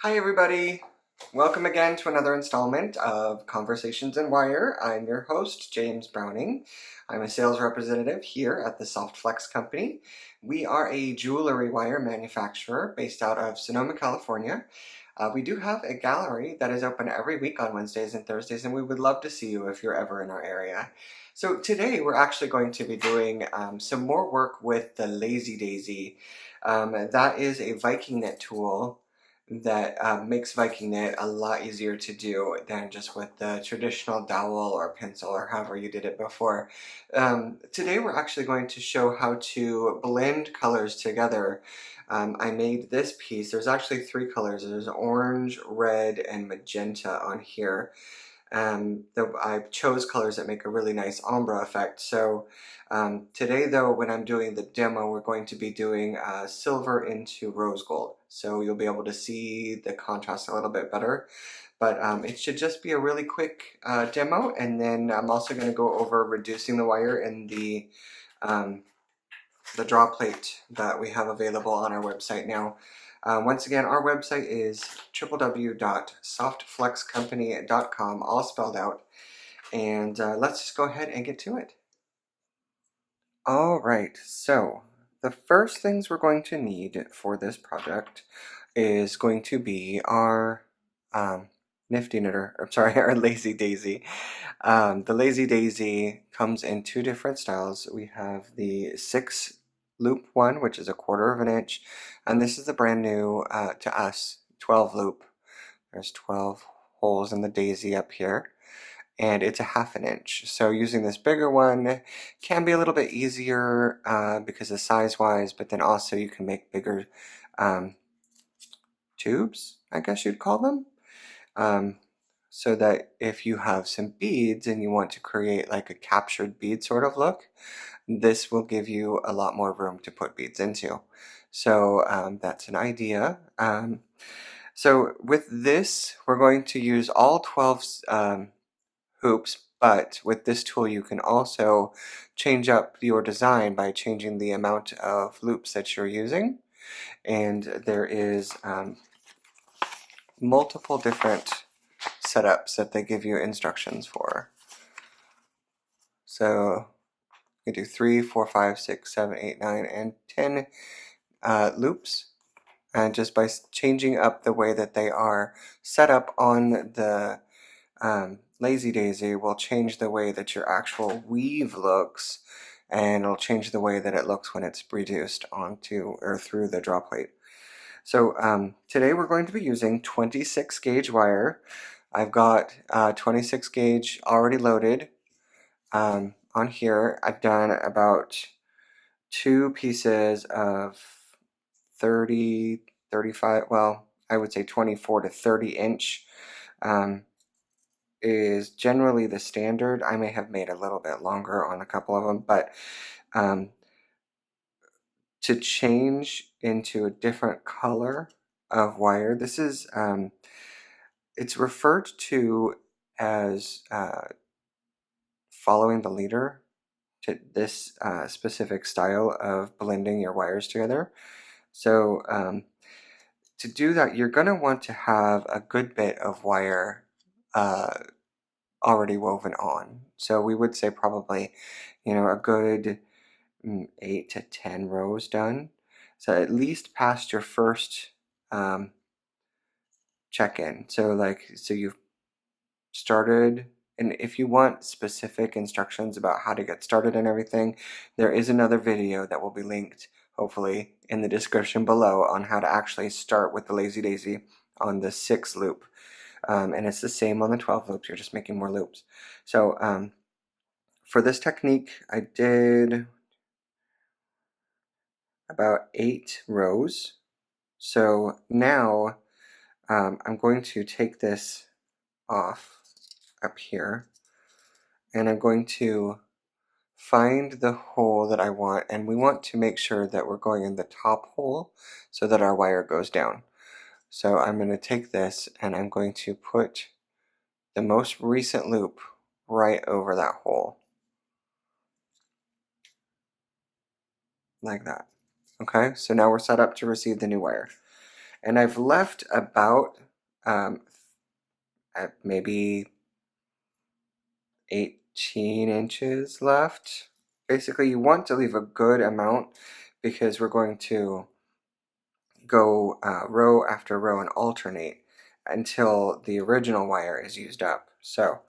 Hi everybody! Welcome again to another installment of Conversations in Wire. I'm your host, James Browning. I'm a sales representative here at the Soft Flex Company. We are a jewelry wire manufacturer based out of Sonoma, California. We do have a gallery that is open every week on Wednesdays and Thursdays, and we would love to see you if you're ever in our area. So today we're actually going to be doing some more work with the Lazee Daizee. That is a Viking knit tool that makes Viking knit a lot easier to do than just with the traditional dowel or pencil or however you did it before. Today we're actually going to show how to blend colors together. I made this piece. There's actually three colors. There's orange, red, and magenta on here. I chose colors that make a really nice ombre effect. So today though, when I'm doing the demo, we're going to be doing silver into rose gold. So you'll be able to see the contrast a little bit better. But it should just be a really quick demo, and then I'm also going to go over reducing the wire in the draw plate that we have available on our website now. Once again, our website is www.softflexcompany.com, all spelled out. And let's just go ahead and get to it. All right, so the first things we're going to need for this project is going to be our nifty knitter, I'm sorry, our Lazee Daizee. The Lazee Daizee comes in two different styles. We have the 6 loop one, which is 1/4 of an inch, and this is the brand new, to us, 12 loop. There's 12 holes in the daisy up here, and it's 1/2 inch. So using this bigger one can be a little bit easier because of size-wise, but then also you can make bigger tubes, I guess you'd call them. So that if you have some beads and you want to create like a captured bead sort of look, this will give you a lot more room to put beads into. So that's an idea. So with this, we're going to use all 12 hoops, but with this tool you can also change up your design by changing the amount of loops that you're using. And there is multiple different setups that they give you instructions for. So you do 3, 4, 5, 6, 7, 8, 9, and 10 loops, and just by changing up the way that they are set up on the Lazee Daizee will change the way that your actual weave looks, and it'll change the way that it looks when it's reduced onto or through the draw plate. So today we're going to be using 26 gauge wire. I've got 26 gauge already loaded on here. I've done about 2 pieces of 30, 35, well, I would say 24 to 30 inch is generally the standard. I may have made a little bit longer on a couple of them, but to change into a different color of wire, this is, it's referred to as following the leader, to this specific style of blending your wires together. So to do that, you're going to want to have a good bit of wire already woven on. So we would say probably, a good 8 to 10 rows done. So at least past your first check-in. So you've started, and if you want specific instructions about how to get started and everything, there is another video that will be linked, hopefully, in the description below on how to actually start with the Lazee Daizee on the 6 loop. And it's the same on the 12 loops, you're just making more loops. So for this technique, I did about 8 rows. So now I'm going to take this off up here, and I'm going to find the hole that I want, and we want to make sure that we're going in the top hole so that our wire goes down. So I'm going to take this and I'm going to put the most recent loop right over that hole, like that. Okay, so now we're set up to receive the new wire. And I've left about maybe 18 inches left. Basically, you want to leave a good amount because we're going to go row after row and alternate until the original wire is used up. So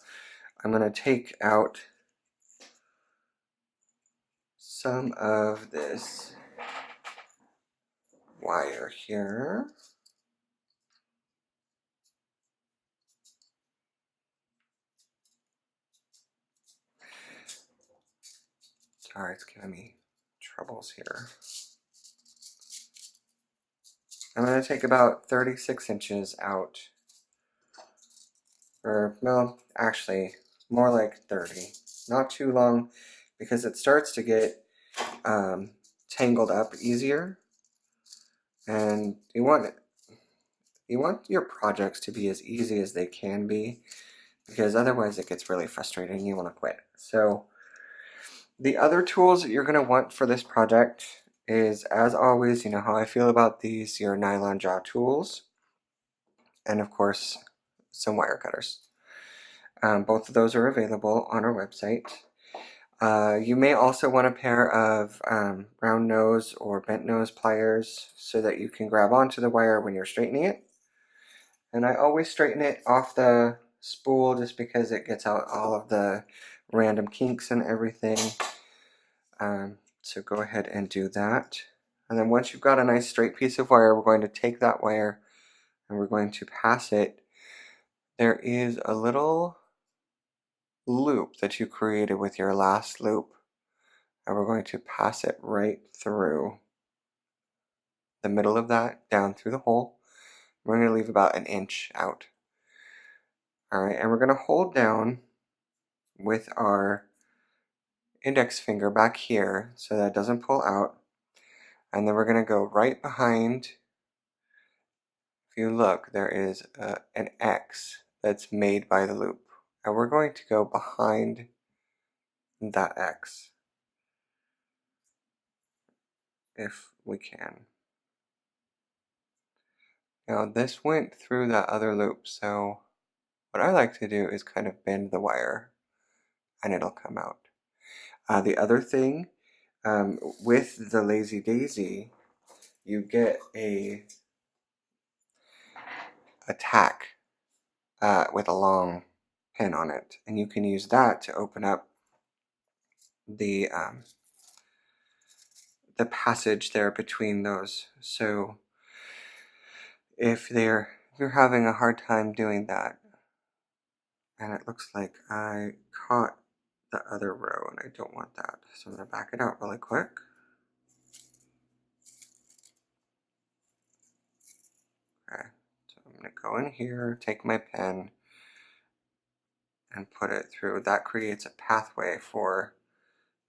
I'm going to take out some of this wire here. Sorry, it's giving me troubles here. I'm going to take about 36 inches out. Or, no, actually, more like 30. Not too long, because it starts to get tangled up easier. And you want your projects to be as easy as they can be, because otherwise it gets really frustrating and you want to quit. So the other tools that you're going to want for this project is, as always, you know how I feel about these, your nylon jaw tools, and of course some wire cutters. Both of those are available on our website. You may also want a pair of round nose or bent nose pliers so that you can grab onto the wire when you're straightening it. And I always straighten it off the spool just because it gets out all of the random kinks and everything. So go ahead and do that. And then once you've got a nice straight piece of wire, we're going to take that wire and we're going to pass it. There is a little loop that you created with your last loop, and we're going to pass it right through the middle of that, down through the hole. We're going to leave about an inch out. Alright, and we're going to hold down with our index finger back here so that it doesn't pull out, and then we're going to go right behind. If you look, there is an X that's made by the loop, and we're going to go behind that X if we can. Now this went through that other loop, so what I like to do is kind of bend the wire and it'll come out. The other thing, with the Lazee Daizee, you get a tack with a long pin on it, and you can use that to open up the passage there between those. So if you're having a hard time doing that, and it looks like I caught the other row and I don't want that, so I'm going to back it out really quick. Okay, so I'm going to go in here, take my pen, and put it through. That creates a pathway for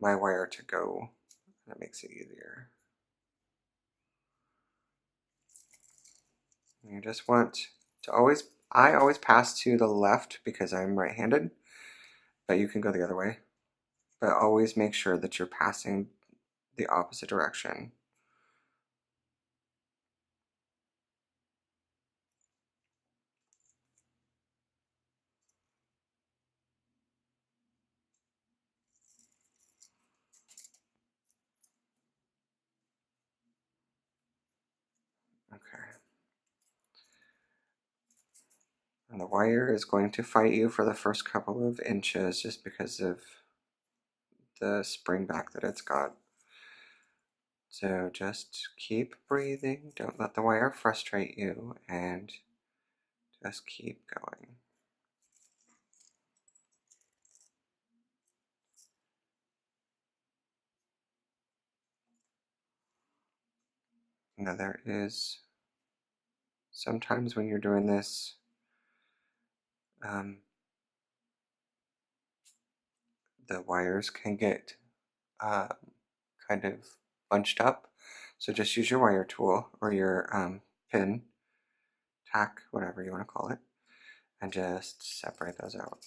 my wire to go. That makes it easier. You just want to I always pass to the left because I'm right-handed, but you can go the other way. But always make sure that you're passing the opposite direction. Okay. And the wire is going to fight you for the first couple of inches just because of the spring back that it's got. So just keep breathing, don't let the wire frustrate you, and just keep going. Now there is, sometimes when you're doing this, the wires can get kind of bunched up. So just use your wire tool or your pin, tack, whatever you want to call it, and just separate those out.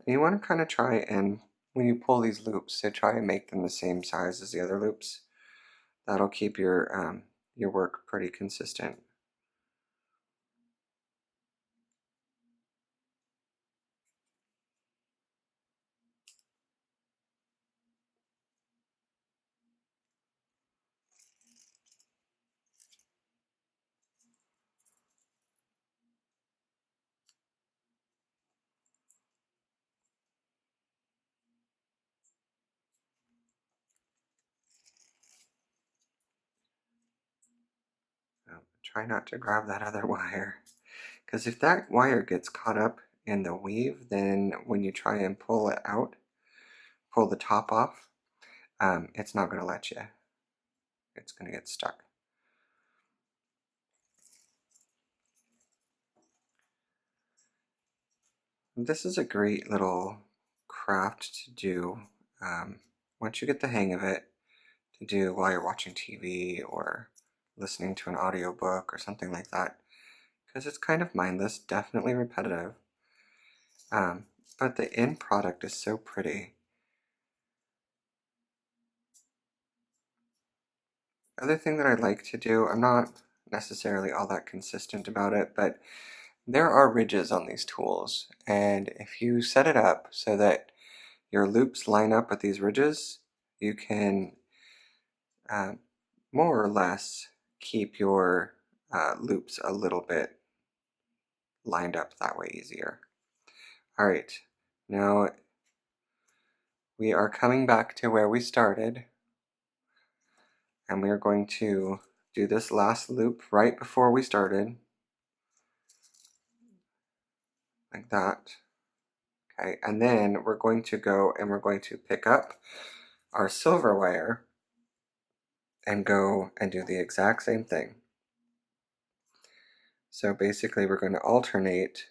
And you want to kind of try and, when you pull these loops, to try and make them the same size as the other loops. That'll keep your work pretty consistent. Try not to grab that other wire, because if that wire gets caught up in the weave, then when you try and pull it out, pull the top off, it's not going to let you. It's going to get stuck. This is a great little craft to do once you get the hang of it, to do while you're watching TV or listening to an audiobook or something like that, because it's kind of mindless, definitely repetitive, but the end product is so pretty. Other thing that I like to do, I'm not necessarily all that consistent about it, but there are ridges on these tools, and if you set it up so that your loops line up with these ridges, you can more or less keep your loops a little bit lined up that way easier. All right, now we are coming back to where we started, and we are going to do this last loop right before we started, like that. Okay, and then we're going to go and we're going to pick up our silver wire and go and do the exact same thing. So basically we're going to alternate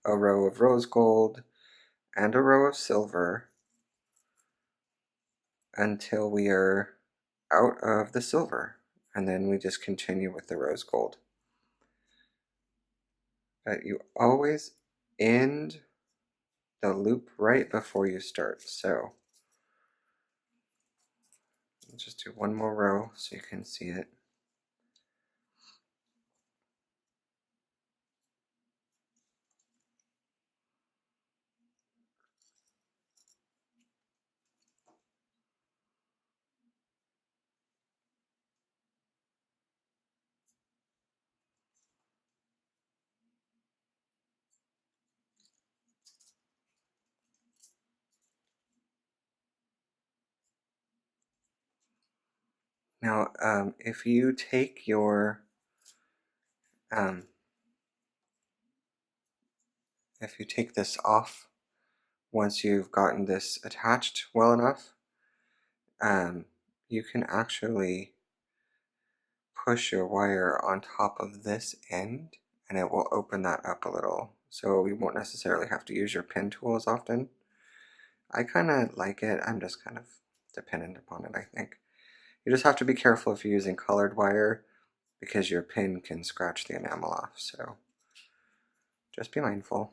a row of rose gold and a row of silver until we are out of the silver, and then we just continue with the rose gold. But you always end the loop right before you start. So let's just do one more row so you can see it. Now, if you take your if you take this off once you've gotten this attached well enough, you can actually push your wire on top of this end and it will open that up a little. So you won't necessarily have to use your pin tool as often. I kind of like it. I'm just kind of dependent upon it, I think. You just have to be careful if you're using colored wire because your pin can scratch the enamel off. So just be mindful.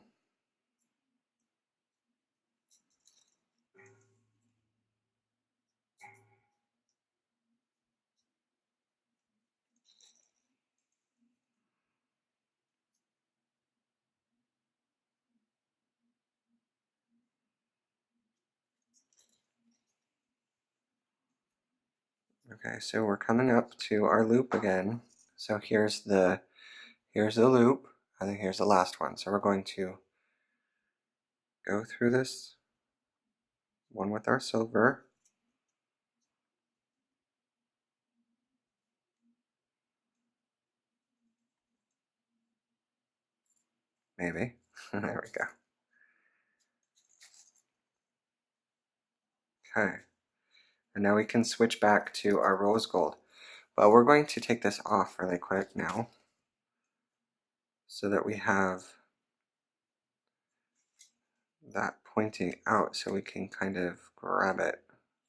Okay, so we're coming up to our loop again. So here's the loop, and then here's the last one. So we're going to go through this one with our silver. Maybe. There we go. Okay. And now we can switch back to our rose gold. But we're going to take this off really quick now so that we have that pointing out so we can kind of grab it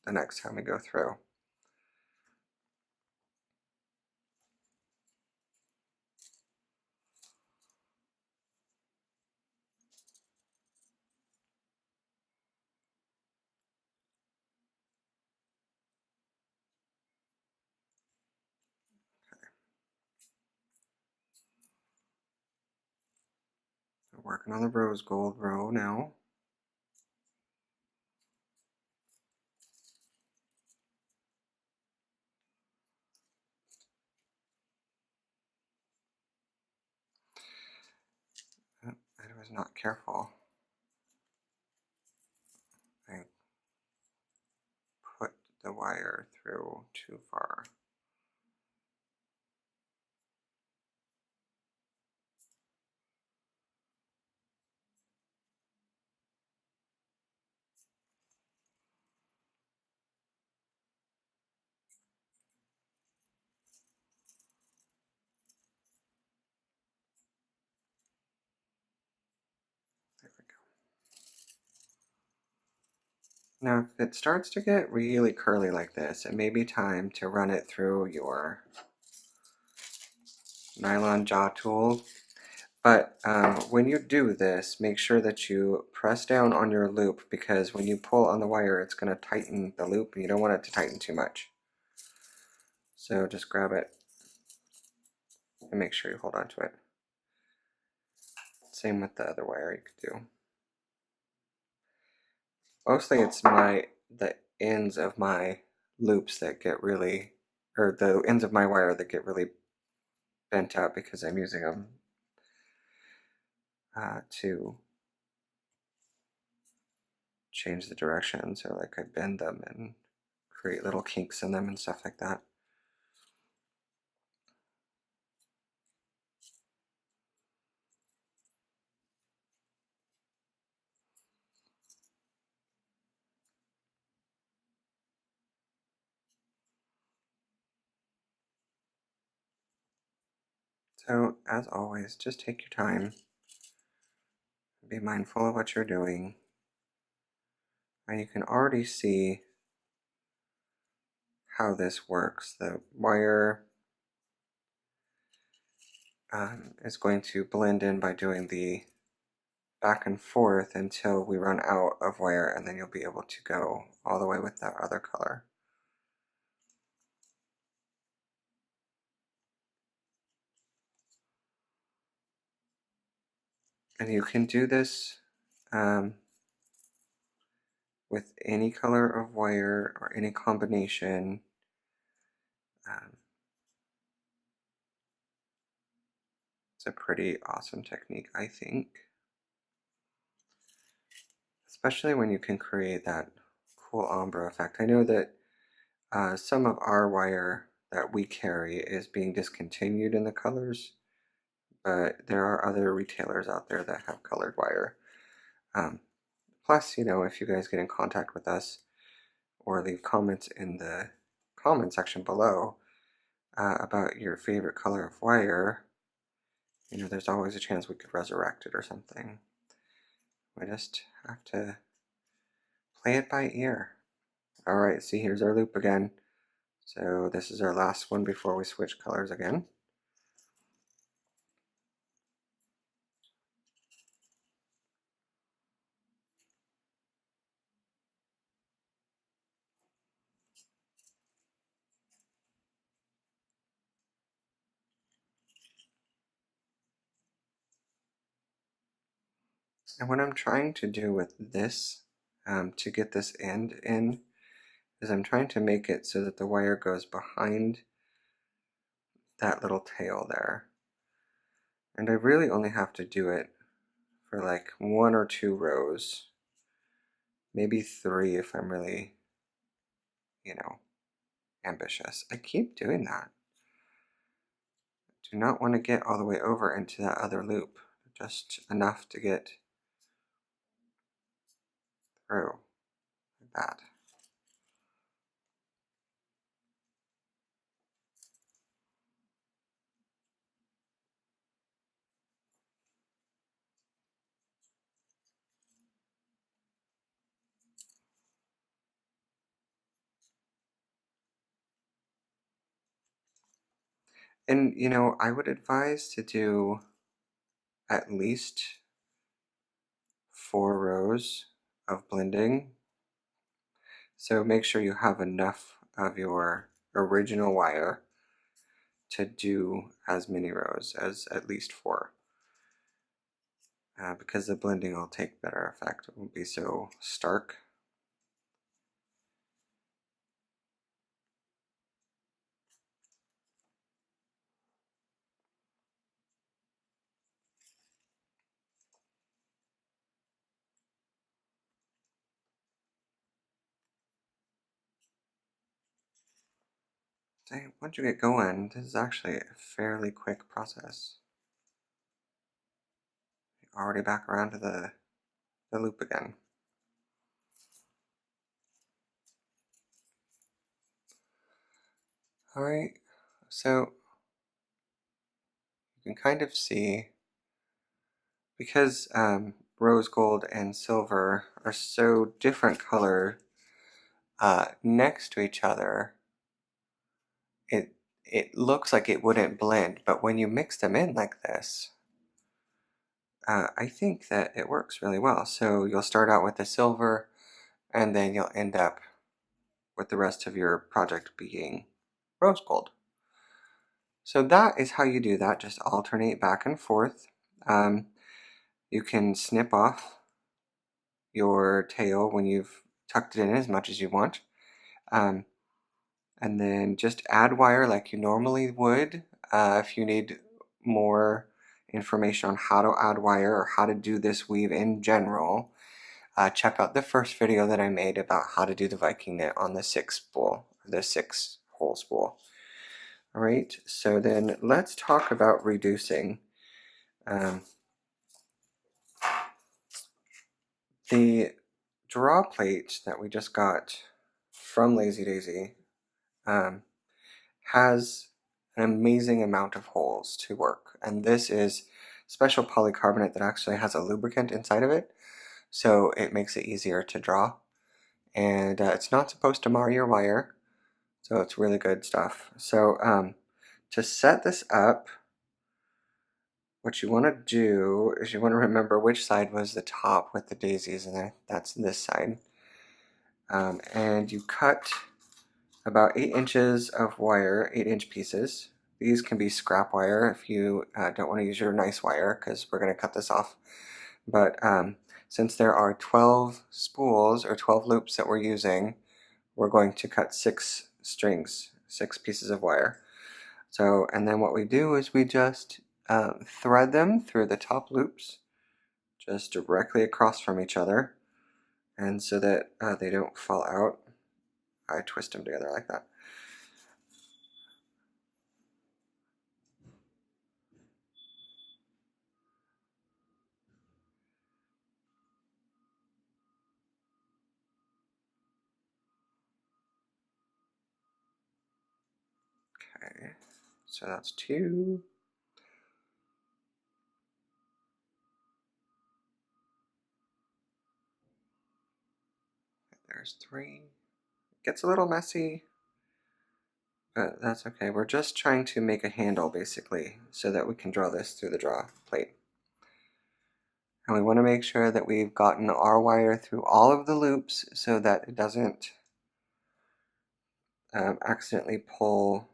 the next time we go through. We're working on the rose gold row now. Oh, I was not careful. I put the wire through too far. There we go. Now, if it starts to get really curly like this, it may be time to run it through your nylon jaw tool. But when you do this, make sure that you press down on your loop, because when you pull on the wire, it's going to tighten the loop, and you don't want it to tighten too much. So just grab it and make sure you hold on to it. Same with the other wire you could do. Mostly it's the ends of my loops that get really, or the ends of my wire that get really bent out because I'm using them to change the direction. So like I bend them and create little kinks in them and stuff like that. So as always, just take your time. Be mindful of what you're doing. And you can already see how this works. The wire is going to blend in by doing the back and forth until we run out of wire, and then you'll be able to go all the way with that other color. And you can do this with any color of wire or any combination. It's a pretty awesome technique, I think. Especially when you can create that cool ombre effect. I know that some of our wire that we carry is being discontinued in the colors, but there are other retailers out there that have colored wire. Plus, you know, if you guys get in contact with us or leave comments in the comment section below about your favorite color of wire, you know, there's always a chance we could resurrect it or something. We just have to play it by ear. Alright, see, here's our loop again. So this is our last one before we switch colors again. And what I'm trying to do with this, to get this end in, is I'm trying to make it so that the wire goes behind that little tail there. And I really only have to do it for like 1 or 2 rows, maybe 3 if I'm really, you know, ambitious. I keep doing that. Do not want to get all the way over into that other loop, just enough to get through like that. And you know, I would advise to do at least 4 rows of blending. So make sure you have enough of your original wire to do as many rows as at least 4. because the blending will take better effect. It won't be so stark. Once you get going, this is actually a fairly quick process. Already back around to the loop again. Alright, so you can kind of see, because rose gold and silver are so different color next to each other, it looks like it wouldn't blend, but when you mix them in like this, I think that it works really well. So you'll start out with the silver, and then you'll end up with the rest of your project being rose gold. So that is how you do that, just alternate back and forth. You can snip off your tail when you've tucked it in as much as you want. And then just add wire like you normally would. If you need more information on how to add wire or how to do this weave in general, check out the first video that I made about how to do the Viking knit on the 6-hole spool. All right, so then let's talk about reducing. The draw plate that we just got from Lazee Daizee has an amazing amount of holes to work, and this is special polycarbonate that actually has a lubricant inside of it, so it makes it easier to draw, and it's not supposed to mar your wire, so it's really good stuff. So to set this up, what you want to do is you want to remember which side was the top with the daisies, and that's this side. And you cut about 8 inches of wire, 8-inch pieces. These can be scrap wire if you don't want to use your nice wire, because we're going to cut this off. But since there are 12 spools or 12 loops that we're using, we're going to cut 6 strings, 6 pieces of wire. So, and then what we do is we just thread them through the top loops, just directly across from each other, and so that they don't fall out, I twist them together like that. Okay, so that's 2. There's 3. It gets a little messy, but that's okay. We're just trying to make a handle basically so that we can draw this through the draw plate. And we want to make sure that we've gotten our wire through all of the loops so that it doesn't accidentally pull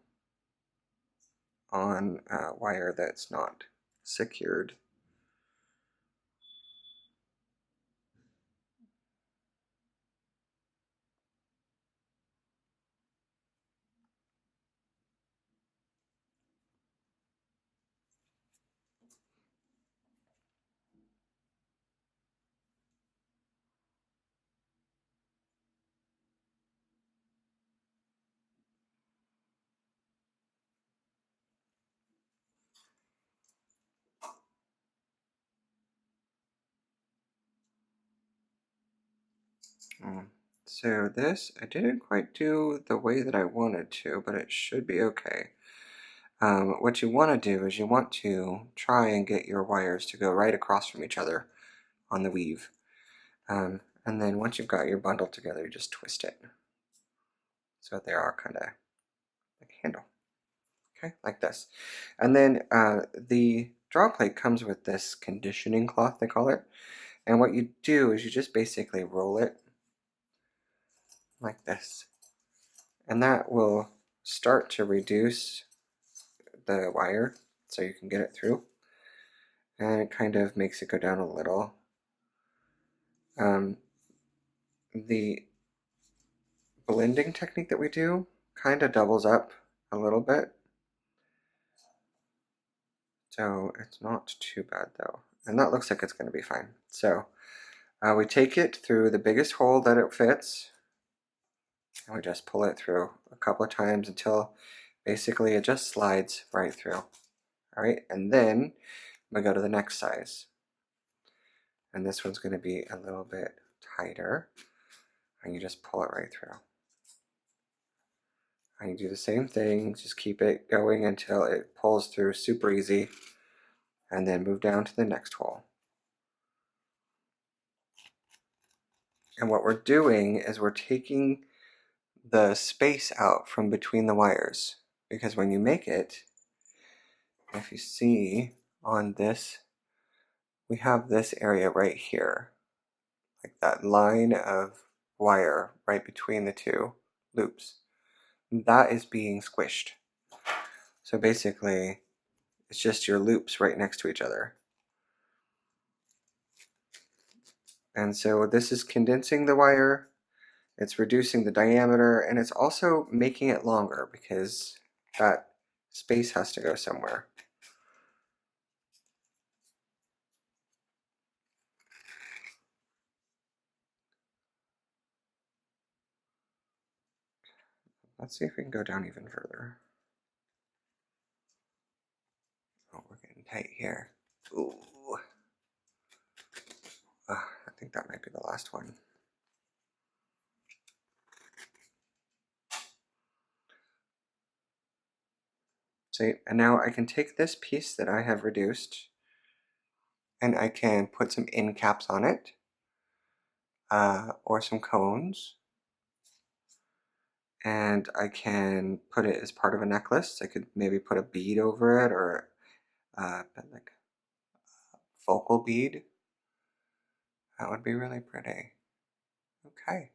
on wire that's not secured. So this, I didn't quite do the way that I wanted to, but it should be okay. What you want to do is you want to try and get your wires to go right across from each other on the weave. And then once you've got your bundle together, you just twist it so that they are kind of like a handle. Okay, like this. And then the draw plate comes with this conditioning cloth, they call it. And what you do is you just basically roll it like this. And that will start to reduce the wire so you can get it through. and it kind of makes it go down a little. The blending technique that we do kind of doubles up a little bit, so it's not too bad though, and that looks like it's going to be fine. So we take it through the biggest hole that it fits, and we just pull it through a couple of times until basically it just slides right through. All right, and then we go to the next size, and this one's going to be a little bit tighter, and you just pull it right through. And you do the same thing, just keep it going until it pulls through super easy, and then move down to the next hole. And what we're doing is we're taking the space out from between the wires, because when you make it, if you see on this, we have this area right here, like that line of wire right between the two loops. That is being squished. So basically, it's just your loops right next to each other. And so this is condensing the wire, it's reducing the diameter, and it's also making it longer because that space has to go somewhere. Let's see if we can go down even further. Oh, we're getting tight here. Ooh. I think that might be the last one. See, and now I can take this piece that I have reduced and I can put some end caps on it, or some cones, and I can put it as part of a necklace. I could maybe put a bead over it, or like a focal bead. That would be really pretty. Okay.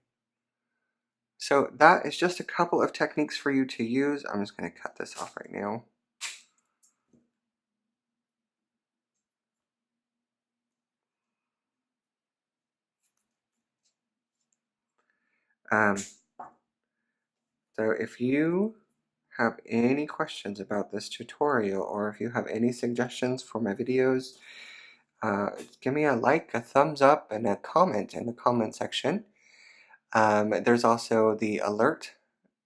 So that is just a couple of techniques for you to use. I'm just going to cut this off right now. So if you have any questions about this tutorial, or if you have any suggestions for my videos, give me a like, a thumbs up, and a comment in the comment section. There's also the alert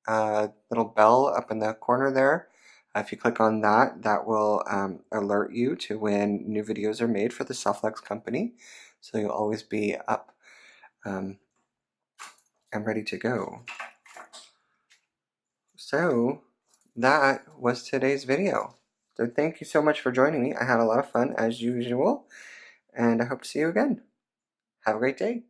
little bell up in the corner there. If you click on that, that will alert you to when new videos are made for the Softflex company. So you'll always be up and ready to go. So that was today's video. So thank you so much for joining me. I had a lot of fun as usual, and I hope to see you again. Have a great day.